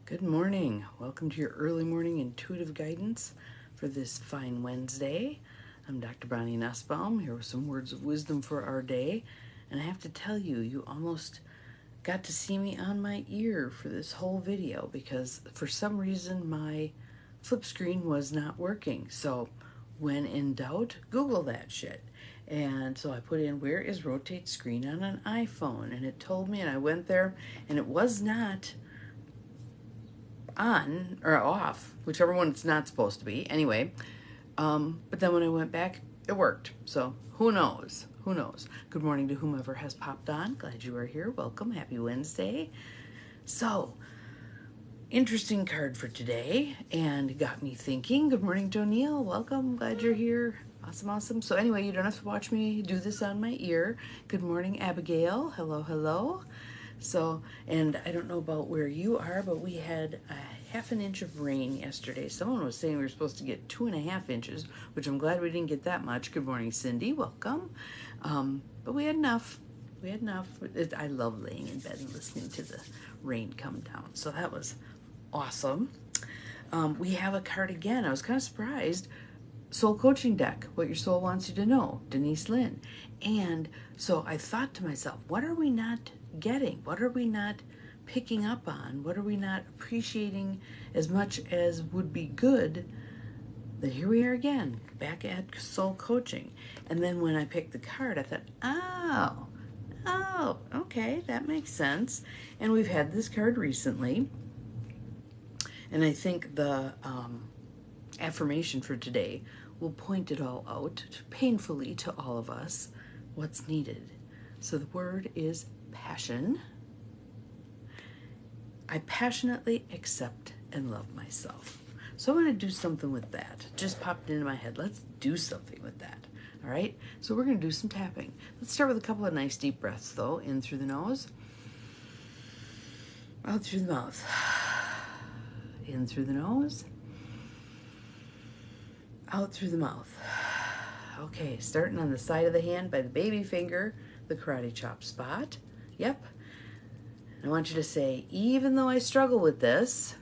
Good morning. Welcome to your early morning intuitive guidance for this fine Wednesday. I'm Dr. Bonnie Nussbaum here with some words of wisdom for our day. And I have to tell you, you almost got to see me on my ear for this whole video because for some reason my flip screen was not working. So when in doubt, Google that shit. And so I put in, where is rotate screen on an iPhone? And it told me, and I went there, and it was not on or off, whichever one it's not supposed to be. Anyway, but then when I went back, it worked. So who knows? Who knows? Good morning to whomever has popped on. Glad you are here. Welcome. Happy Wednesday. So, interesting card for today and got me thinking. Good morning to O'Neill. Welcome. Glad you're here. Awesome, awesome. So anyway, you don't have to watch me do this on my ear. Good morning, Abigail. Hello, hello. So, and I don't know about where you are, but we had a half an inch of rain yesterday. Someone was saying we were supposed to get 2.5 inches, which I'm glad we didn't get that much. Good morning, Cindy. Welcome. But we had enough. We had enough. I love laying in bed and listening to the rain come down. So that was awesome. We have a card again. I was kind of surprised. Soul coaching deck, what your soul wants you to know, Denise Lynn. And so I thought to myself, what are we not getting? What are we not picking up on? What are we not appreciating as much as would be good? That here we are again, back at soul coaching. And then when I picked the card, I thought, oh, okay, that makes sense. And we've had this card recently. And I think the affirmation for today will point it all out painfully to all of us what's needed. So the word is passion. I passionately accept and love myself. So I'm going to do something with that. Just popped into my head. Let's do something with that. All right? So we're going to do some tapping. Let's start with a couple of nice deep breaths, though. In through the nose. Out through the mouth. In through the nose. Out through the mouth. Okay, starting on the side of the hand by the baby finger, the karate chop spot. Yep. I want you to say, even though I struggle with this,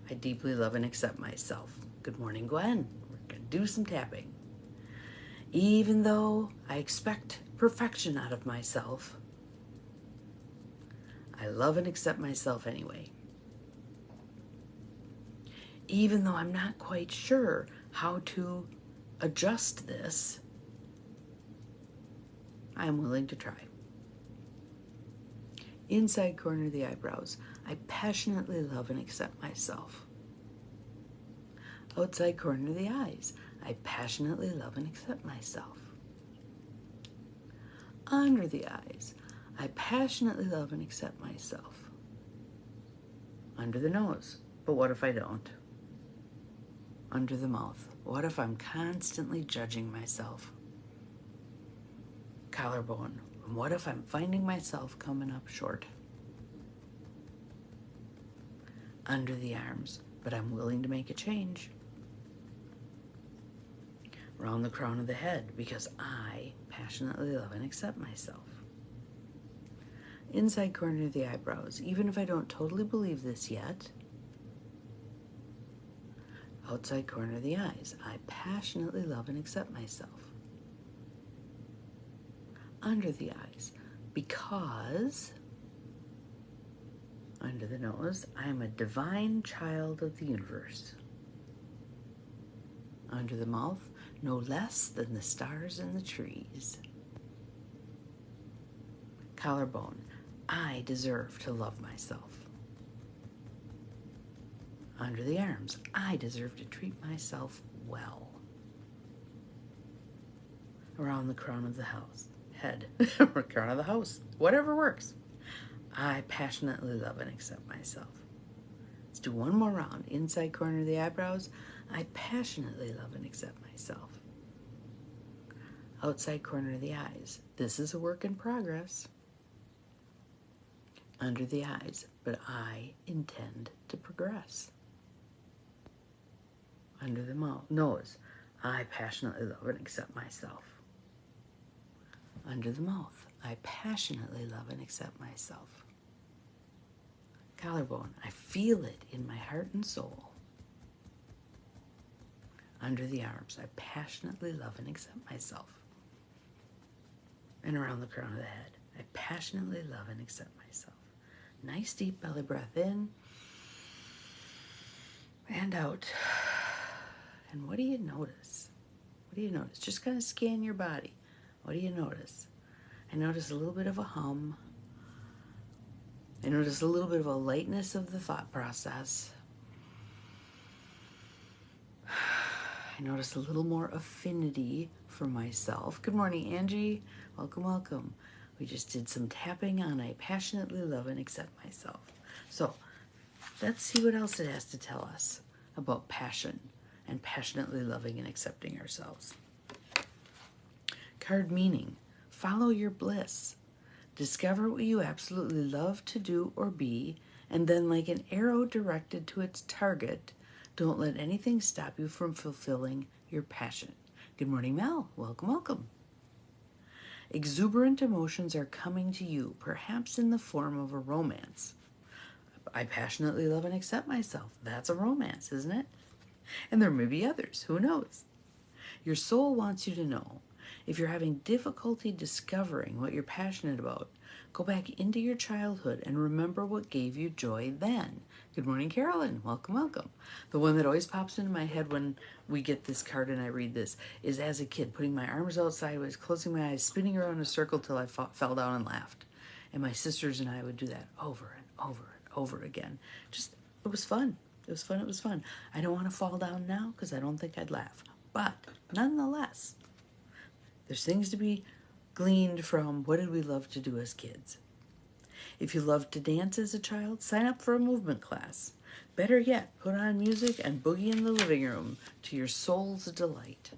I deeply love and accept myself. Good morning, Gwen. We're going to do some tapping. Even though I expect perfection out of myself, I love and accept myself anyway. Even though I'm not quite sure how to adjust this, I'm willing to try. Inside corner of the eyebrows, I passionately love and accept myself. Outside corner of the eyes, I passionately love and accept myself. Under the eyes, I passionately love and accept myself. Under the nose, but what if I don't? Under the mouth, what if I'm constantly judging myself? Collarbone, what if I'm finding myself coming up short? Under the arms, but I'm willing to make a change. Around the crown of the head, because I passionately love and accept myself. Inside corner of the eyebrows, even if I don't totally believe this yet. Outside corner of the eyes, I passionately love and accept myself. Under the eyes, because under the nose, I am a divine child of the universe. Under the mouth, no less than the stars and the trees. Collarbone, I deserve to love myself. Under the arms, I deserve to treat myself well. Around the crown of the head, or crown of the house, whatever works. I passionately love and accept myself. Let's do one more round. Inside corner of the eyebrows, I passionately love and accept myself. Outside corner of the eyes, this is a work in progress. Under the eyes, but I intend to progress. Under the nose, I passionately love and accept myself. Under the mouth, I passionately love and accept myself. collarbone. I feel it in my heart and soul. Under the arms, I passionately love and accept myself. And around the crown of the head, I passionately love and accept myself. Nice deep belly breath in and out. And what do you notice? What do you notice? Just kind of scan your body. What do you notice? I notice a little bit of a hum. I notice a little bit of a lightness of the thought process. I notice a little more affinity for myself. Good morning, Angie. Welcome, welcome. We just did some tapping on I passionately love and accept myself. So let's see what else it has to tell us about passion and passionately loving and accepting ourselves. Card meaning, follow your bliss. Discover what you absolutely love to do or be, and then like an arrow directed to its target, don't let anything stop you from fulfilling your passion. Good morning, Mel. Welcome, welcome. Exuberant emotions are coming to you, perhaps in the form of a romance. I passionately love and accept myself. That's a romance, isn't it? And there may be others. Who knows? Your soul wants you to know. If you're having difficulty discovering what you're passionate about, go back into your childhood and remember what gave you joy then. Good morning, Carolyn. Welcome, welcome. The one that always pops into my head when we get this card and I read this is as a kid, putting my arms out sideways, closing my eyes, spinning around in a circle till I fell down and laughed. And my sisters and I would do that over and over and over again. It was fun. It was fun. It was fun. I don't want to fall down now because I don't think I'd laugh. But nonetheless, there's things to be gleaned from what did we love to do as kids. If you loved to dance as a child, sign up for a movement class. Better yet, put on music and boogie in the living room to your soul's delight.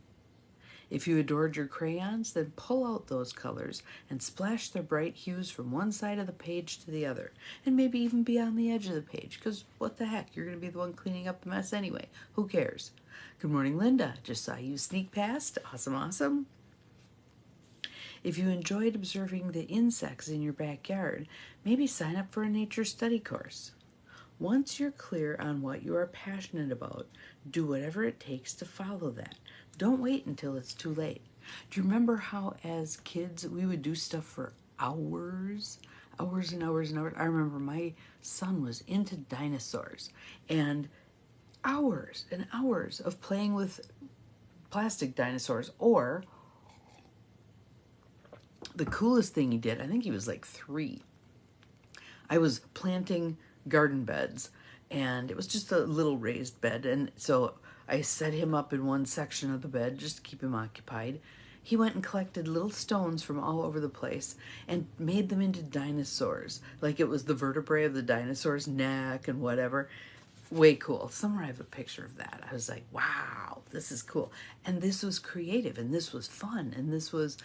If you adored your crayons, then pull out those colors and splash their bright hues from one side of the page to the other, and maybe even be on the edge of the page, because what the heck, you're going to be the one cleaning up the mess anyway. Who cares? Good morning, Linda. Just saw you sneak past. Awesome, awesome. If you enjoyed observing the insects in your backyard, maybe sign up for a nature study course. Once you're clear on what you are passionate about, do whatever it takes to follow that. Don't wait until it's too late. Do you remember how as kids we would do stuff for hours? Hours and hours and hours. I remember my son was into dinosaurs and hours and hours of playing with plastic dinosaurs, or the coolest thing he did, I think he was like 3. I was planting garden beds, and it was just a little raised bed, and so I set him up in one section of the bed just to keep him occupied. He went and collected little stones from all over the place and made them into dinosaurs, like it was the vertebrae of the dinosaur's neck and whatever. Way cool. Somewhere I have a picture of that. I was like, wow, this is cool. And this was creative, and this was fun, and this was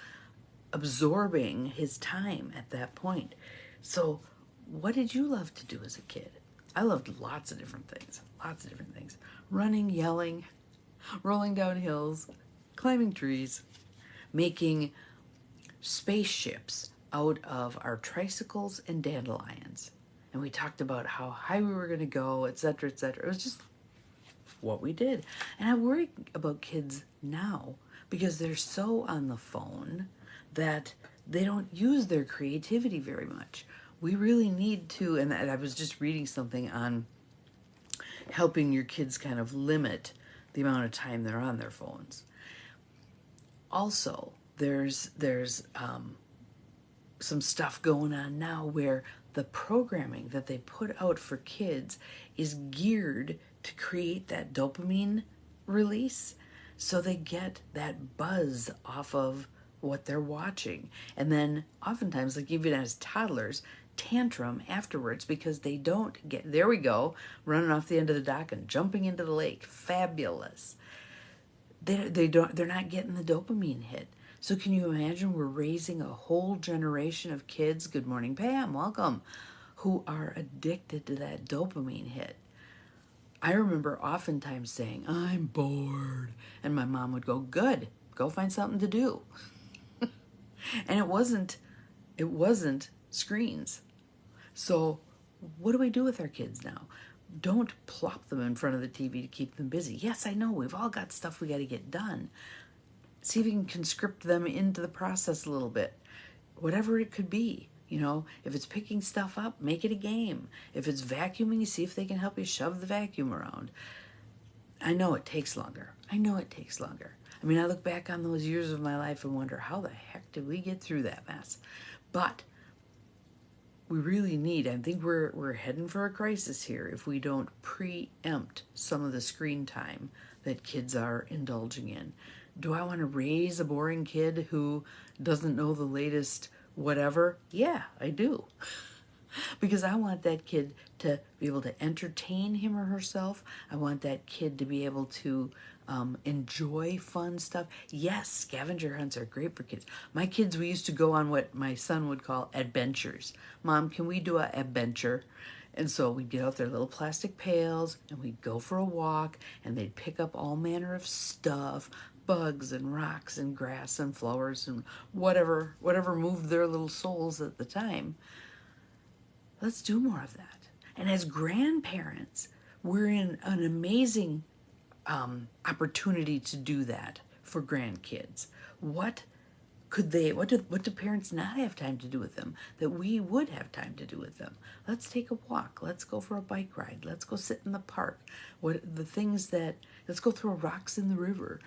absorbing his time at that point. So what did you love to do as a kid? I loved lots of different things. Running, yelling, rolling down hills, climbing trees, making spaceships out of our tricycles and dandelions. And we talked about how high we were going to go, etc., etc. It was just what we did. And I worry about kids now because they're so on the phone that they don't use their creativity very much. We really need to, and I was just reading something on helping your kids kind of limit the amount of time they're on their phones. Also, there's some stuff going on now where the programming that they put out for kids is geared to create that dopamine release, so they get that buzz off of what they're watching. And then oftentimes, like even as toddlers, tantrum afterwards because they don't get, there we go, running off the end of the dock and jumping into the lake. Fabulous. They're not getting the dopamine hit. So can you imagine we're raising a whole generation of kids, good morning Pam, welcome, who are addicted to that dopamine hit. I remember oftentimes saying, I'm bored. And my mom would go, good, go find something to do. And it wasn't screens. So what do we do with our kids now? Don't plop them in front of the TV to keep them busy. Yes, I know we've all got stuff we got to get done. See if you can conscript them into the process a little bit. Whatever it could be. You know, if it's picking stuff up, make it a game. If it's vacuuming, see if they can help you shove the vacuum around. I know it takes longer. I know it takes longer. I mean, I look back on those years of my life and wonder, how the heck did we get through that mess? But we really need, I think we're heading for a crisis here if we don't preempt some of the screen time that kids are indulging in. Do I want to raise a boring kid who doesn't know the latest whatever? Yeah, I do. Because I want that kid to be able to entertain him or herself. I want that kid to be able to enjoy fun stuff. Yes, scavenger hunts are great for kids. My kids, we used to go on what my son would call adventures. Mom, can we do a adventure? And so we'd get out their little plastic pails and we'd go for a walk and they'd pick up all manner of stuff, bugs and rocks and grass and flowers and whatever moved their little souls at the time. Let's do more of that. And as grandparents, we're in an amazing opportunity to do that for grandkids. What do parents not have time to do with them that we would have time to do with them? Let's take a walk. Let's go for a bike ride. Let's go sit in the park. Let's go throw rocks in the river.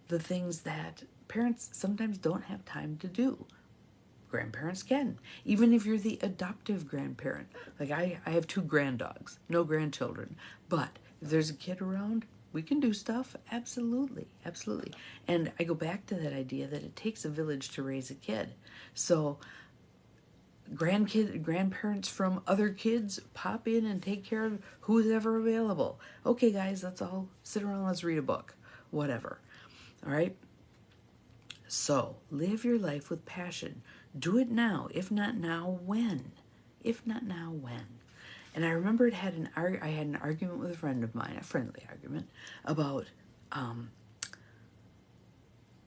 The things that parents sometimes don't have time to do. Grandparents can. Even if you're the adoptive grandparent. Like I have 2 granddogs, no grandchildren. But if there's a kid around, we can do stuff. Absolutely. Absolutely. And I go back to that idea that it takes a village to raise a kid. So grandparents from other kids pop in and take care of who's ever available. Okay, guys, let's all sit around, let's read a book. Whatever. All right? So, live your life with passion. Do it now. If not now, when? If not now, when? And I remember I had an argument with a friend of mine, a friendly argument, about,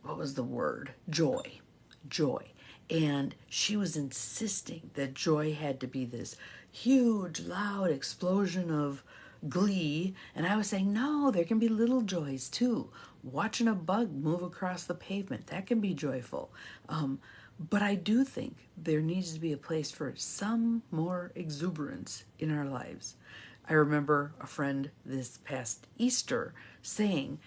what was the word? Joy. Joy. And she was insisting that joy had to be this huge, loud explosion of glee. And I was saying, no, there can be little joys too. Watching a bug move across the pavement, that can be joyful. But I do think there needs to be a place for some more exuberance in our lives. I remember a friend this past Easter saying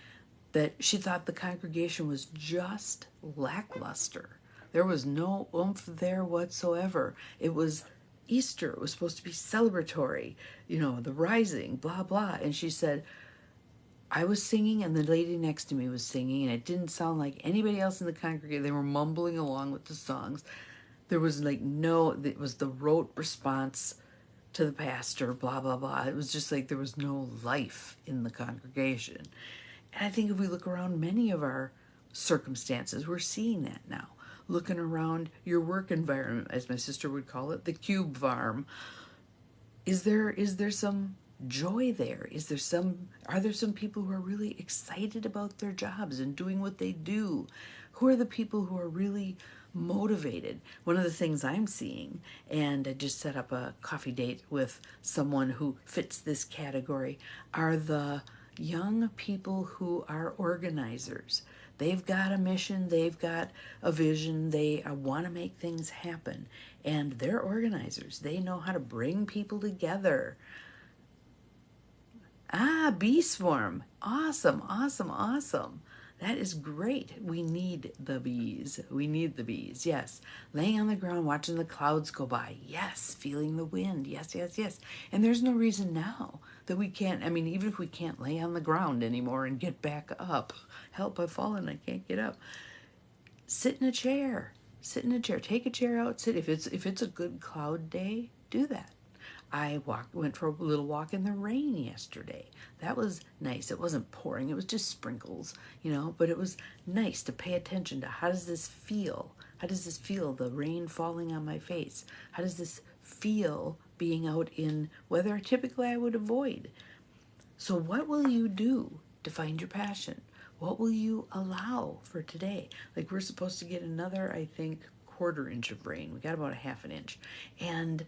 that she thought the congregation was just lackluster. There was no oomph there whatsoever. It was Easter. It was supposed to be celebratory, the rising, blah, blah. And she said, I was singing and the lady next to me was singing and it didn't sound like anybody else in the congregation. They were mumbling along with the songs. There was it was the rote response to the pastor, blah, blah, blah. It was just like there was no life in the congregation. And I think if we look around many of our circumstances, we're seeing that now. Looking around your work environment, as my sister would call it, the cube farm. Is there some joy there? Are there some people who are really excited about their jobs and doing what they do? Who are the people who are really motivated? One of the things I'm seeing, and I just set up a coffee date with someone who fits this category, are the young people who are organizers. They've got a mission, they've got a vision, they want to make things happen, and they're organizers. They know how to bring people together. Bee swarm. Awesome, awesome, awesome. That is great. We need the bees. We need the bees, yes. Laying on the ground, watching the clouds go by. Yes, feeling the wind. Yes, yes, yes. And there's no reason now that we can't, even if we can't lay on the ground anymore and get back up. Help, I've fallen, I can't get up. Sit in a chair. Sit in a chair. Take a chair out, sit. If it's a good cloud day, do that. I went for a little walk in the rain yesterday. That was nice. It wasn't pouring. It was just sprinkles, but it was nice to pay attention to how does this feel? How does this feel, the rain falling on my face? How does this feel being out in weather typically I would avoid? So what will you do to find your passion? What will you allow for today? Like we're supposed to get another, I think, 1/4 inch of rain. We got about a 1/2 inch. And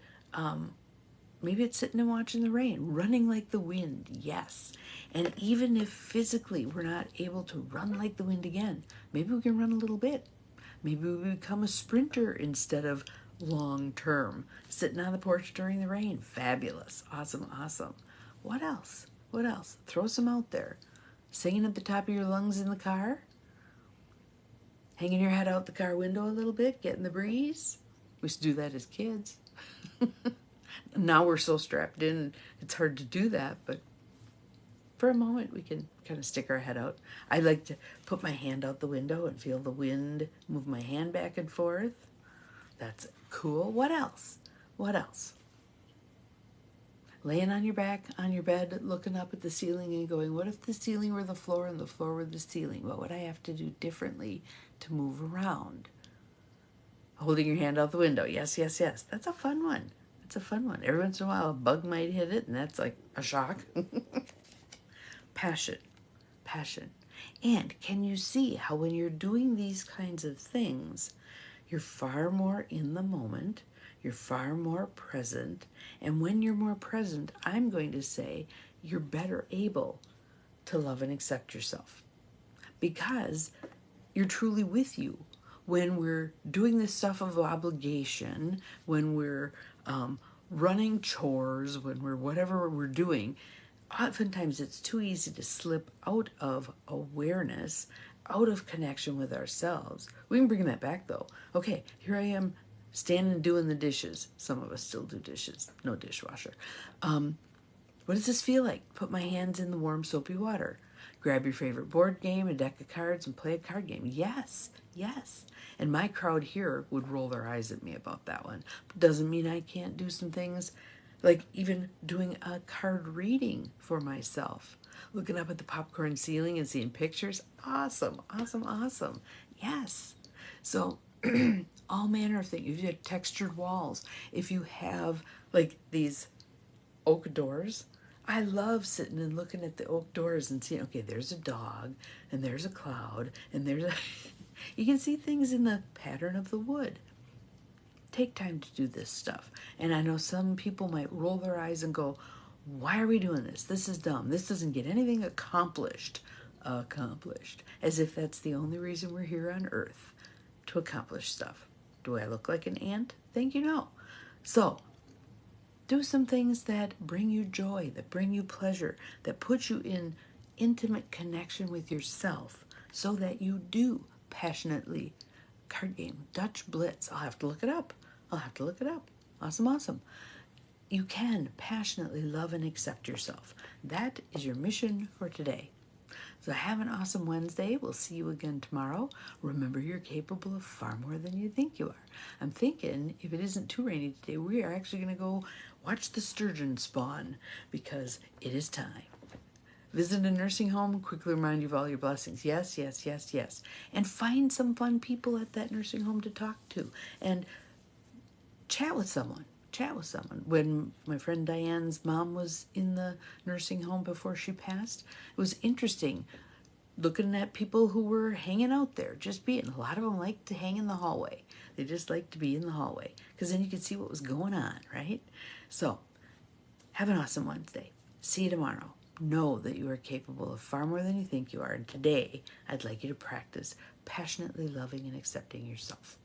maybe it's sitting and watching the rain, running like the wind, yes. And even if physically we're not able to run like the wind again, maybe we can run a little bit. Maybe we become a sprinter instead of long term, sitting on the porch during the rain. Fabulous. Awesome, awesome. What else? What else? Throw some out there. Singing at the top of your lungs in the car? Hanging your head out the car window a little bit, getting the breeze? We used to do that as kids. Now we're so strapped in, it's hard to do that, but for a moment we can kind of stick our head out. I like to put my hand out the window and feel the wind move my hand back and forth. That's cool. What else? What else? Laying on your back on your bed, looking up at the ceiling and going, what if the ceiling were the floor and the floor were the ceiling? What would I have to do differently to move around? Holding your hand out the window. Yes, yes, yes. That's a fun one. It's a fun one. Every once in a while, a bug might hit it, and that's like a shock. Passion. Passion. And can you see how when you're doing these kinds of things, you're far more in the moment, you're far more present, and when you're more present, I'm going to say you're better able to love and accept yourself because you're truly with you. When we're doing this stuff of obligation, when we're running chores, when we're whatever we're doing, oftentimes it's too easy to slip out of awareness, out of connection with ourselves. We can bring that back though. Okay, here I am standing doing the dishes. Some of us still do dishes, no dishwasher. What does this feel like? Put my hands in the warm soapy water. Grab your favorite board game, a deck of cards, and play a card game. Yes, yes. And my crowd here would roll their eyes at me about that one. But doesn't mean I can't do some things like even doing a card reading for myself. Looking up at the popcorn ceiling and seeing pictures. Awesome, awesome, awesome. Yes. So all manner of things. If you have textured walls, if you have like these oak doors, I love sitting and looking at the oak doors and seeing, okay, there's a dog and there's a cloud and there's a... You can see things in the pattern of the wood. Take time to do this stuff. And I know some people might roll their eyes and go, why are we doing this? This is dumb. This doesn't get anything accomplished. As if that's the only reason we're here on earth, to accomplish stuff. Do I look like an ant? Thank you, no. So, do some things that bring you joy, that bring you pleasure, that put you in intimate connection with yourself so that you do passionately. Card game, Dutch Blitz. I'll have to look it up. Awesome, awesome. You can passionately love and accept yourself. That is your mission for today. So have an awesome Wednesday. We'll see you again tomorrow. Remember, you're capable of far more than you think you are. I'm thinking if it isn't too rainy today, we are actually going to go watch the sturgeon spawn because it is time. Visit a nursing home, quickly remind you of all your blessings. Yes, yes, yes, yes. And find some fun people at that nursing home to talk to and chat with someone. When my friend Diane's mom was in the nursing home before she passed, it was interesting looking at people who were hanging out there, just being. A lot of them like to hang in the hallway. They just like to be in the hallway because then you could see what was going on, right? So have an awesome Wednesday. See you tomorrow. Know that you are capable of far more than you think you are. And today, I'd like you to practice passionately loving and accepting yourself.